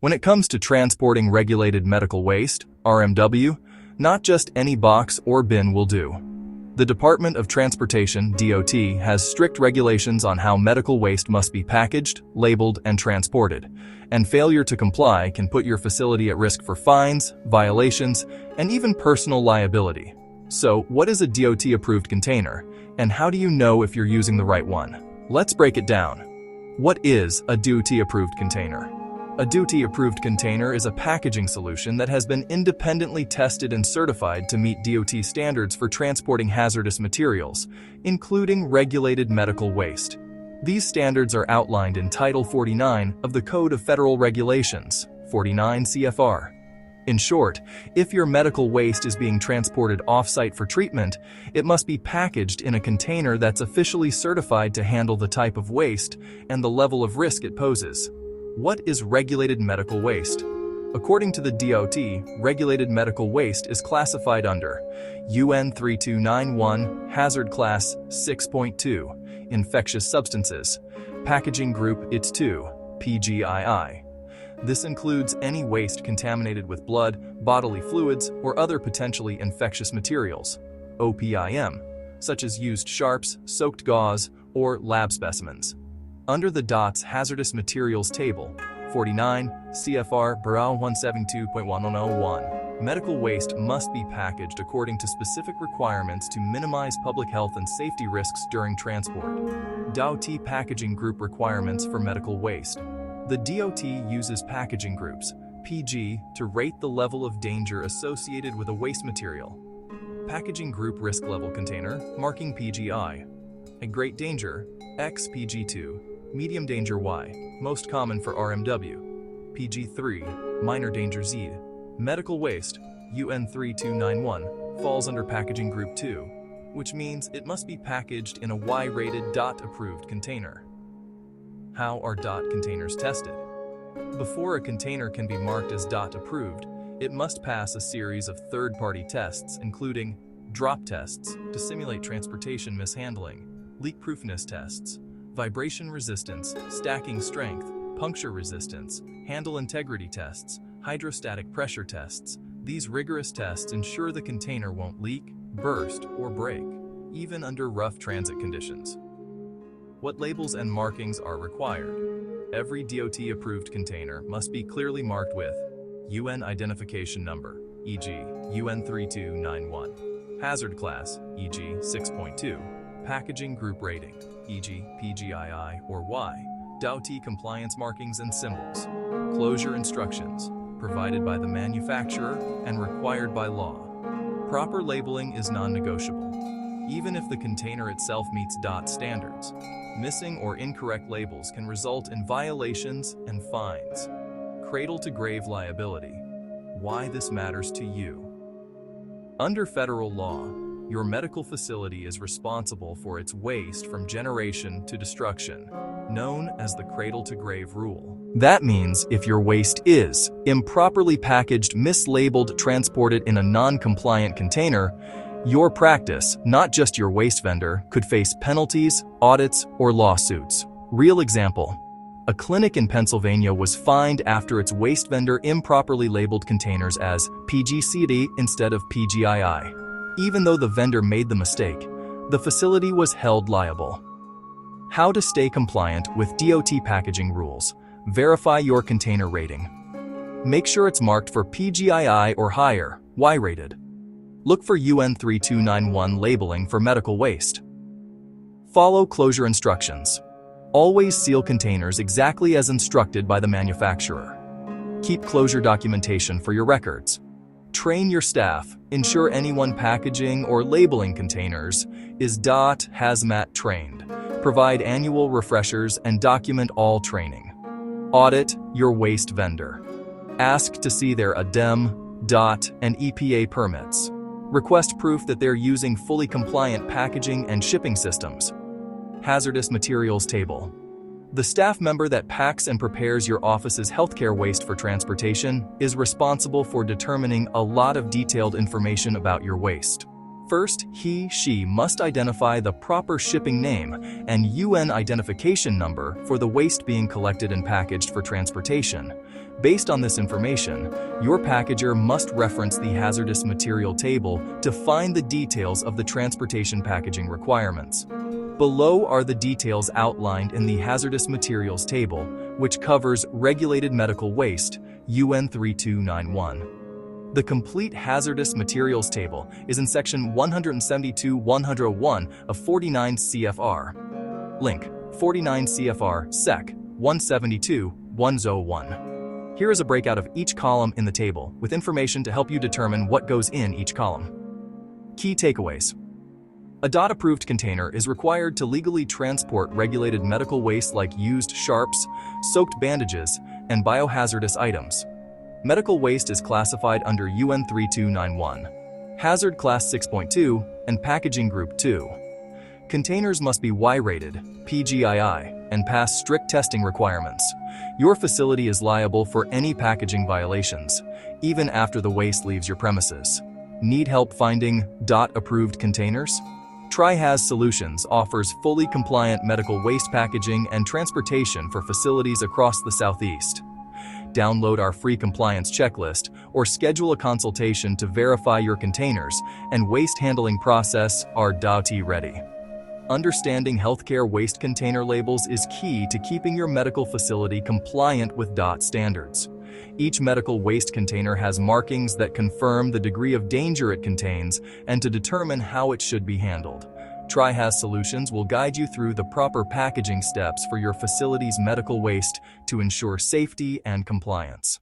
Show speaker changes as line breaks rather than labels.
When it comes to transporting regulated medical waste, RMW, not just any box or bin will do. The Department of Transportation, DOT, has strict regulations on how medical waste must be packaged, labeled, and transported, and failure to comply can put your facility at risk for fines, violations, and even personal liability. So, what is a DOT-approved container, and how do you know if you're using the right one? Let's break it down. What is a DOT-approved container? A DOT-approved container is a packaging solution that has been independently tested and certified to meet DOT standards for transporting hazardous materials, including regulated medical waste. These standards are outlined in Title 49 of the Code of Federal Regulations, 49 CFR. In short, if your medical waste is being transported off-site for treatment, it must be packaged in a container that's officially certified to handle the type of waste and the level of risk it poses. What is regulated medical waste? According to the DOT, regulated medical waste is classified under UN 3291, Hazard Class 6.2, Infectious Substances, Packaging Group IT2, PGII. This includes any waste contaminated with blood, bodily fluids, or other potentially infectious materials, OPIM, such as used sharps, soaked gauze, or lab specimens. Under the DOT's Hazardous Materials Table, 49 CFR Barral 172.1101, medical waste must be packaged according to specific requirements to minimize public health and safety risks during transport. DOT Packaging Group Requirements for Medical Waste. The DOT uses packaging groups, PG, to rate the level of danger associated with a waste material. Packaging Group Risk Level Container, marking PGI. A Great Danger, X PG2. Medium danger Y, most common for RMW. PG3, minor danger Z. Medical waste, UN 3291, falls under packaging group 2, which means it must be packaged in a Y-rated DOT-approved container. How are DOT containers tested? Before a container can be marked as DOT-approved, it must pass a series of third-party tests, including drop tests to simulate transportation mishandling, leak-proofness tests, vibration resistance, stacking strength, puncture resistance, handle integrity tests, hydrostatic pressure tests. These rigorous tests ensure the container won't leak, burst, or break, even under rough transit conditions. What labels and markings are required? Every DOT-approved container must be clearly marked with UN identification number, e.g. UN 3291, hazard class, e.g. 6.2, packaging group rating, e.g. PGII or Y, DOT compliance markings and symbols, closure instructions, provided by the manufacturer and required by law. Proper labeling is non-negotiable, even if the container itself meets DOT standards. Missing or incorrect labels can result in violations and fines. Cradle-to-grave liability. Why this matters to you. Under federal law, your medical facility is responsible for its waste from generation to destruction, known as the cradle-to-grave rule. That means if your waste is improperly packaged, mislabeled, transported in a non-compliant container, your practice, not just your waste vendor, could face penalties, audits, or lawsuits. Real example. A clinic in Pennsylvania was fined after its waste vendor improperly labeled containers as PGCD instead of PGII. Even though the vendor made the mistake, the facility was held liable. How to stay compliant with DOT packaging rules. Verify your container rating. Make sure it's marked for PGII or higher, Y-rated. Look for UN 3291 labeling for medical waste. Follow closure instructions. Always seal containers exactly as instructed by the manufacturer. Keep closure documentation for your records. Train your staff. Ensure anyone packaging or labeling containers is DOT hazmat trained. Provide annual refreshers and document all training. Audit your waste vendor. Ask to see their ADEM, DOT, and EPA permits. Request proof that they're using fully compliant packaging and shipping systems. Hazardous materials table. The staff member that packs and prepares your office's healthcare waste for transportation is responsible for determining a lot of detailed information about your waste. First, he/she must identify the proper shipping name and UN identification number for the waste being collected and packaged for transportation. Based on this information, your packager must reference the hazardous material table to find the details of the transportation packaging requirements. Below are the details outlined in the hazardous materials table, which covers regulated medical waste, UN 3291. The complete hazardous materials table is in section 172-101 of 49 CFR. Link: 49 CFR Sec. 172-101. Here is a breakout of each column in the table, with information to help you determine what goes in each column. Key takeaways. A DOT-approved container is required to legally transport regulated medical waste like used sharps, soaked bandages, and biohazardous items. Medical waste is classified under UN 3291, Hazard Class 6.2, and Packaging Group 2. Containers must be Y-rated, PGII, and pass strict testing requirements. Your facility is liable for any packaging violations, even after the waste leaves your premises. Need help finding DOT-approved containers? TriHaz Solutions offers fully compliant medical waste packaging and transportation for facilities across the Southeast. Download our free compliance checklist or schedule a consultation to verify your containers and waste handling process are DOT ready. Understanding healthcare waste container labels is key to keeping your medical facility compliant with DOT standards. Each medical waste container has markings that confirm the degree of danger it contains and to determine how it should be handled. TriHaz Solutions will guide you through the proper packaging steps for your facility's medical waste to ensure safety and compliance.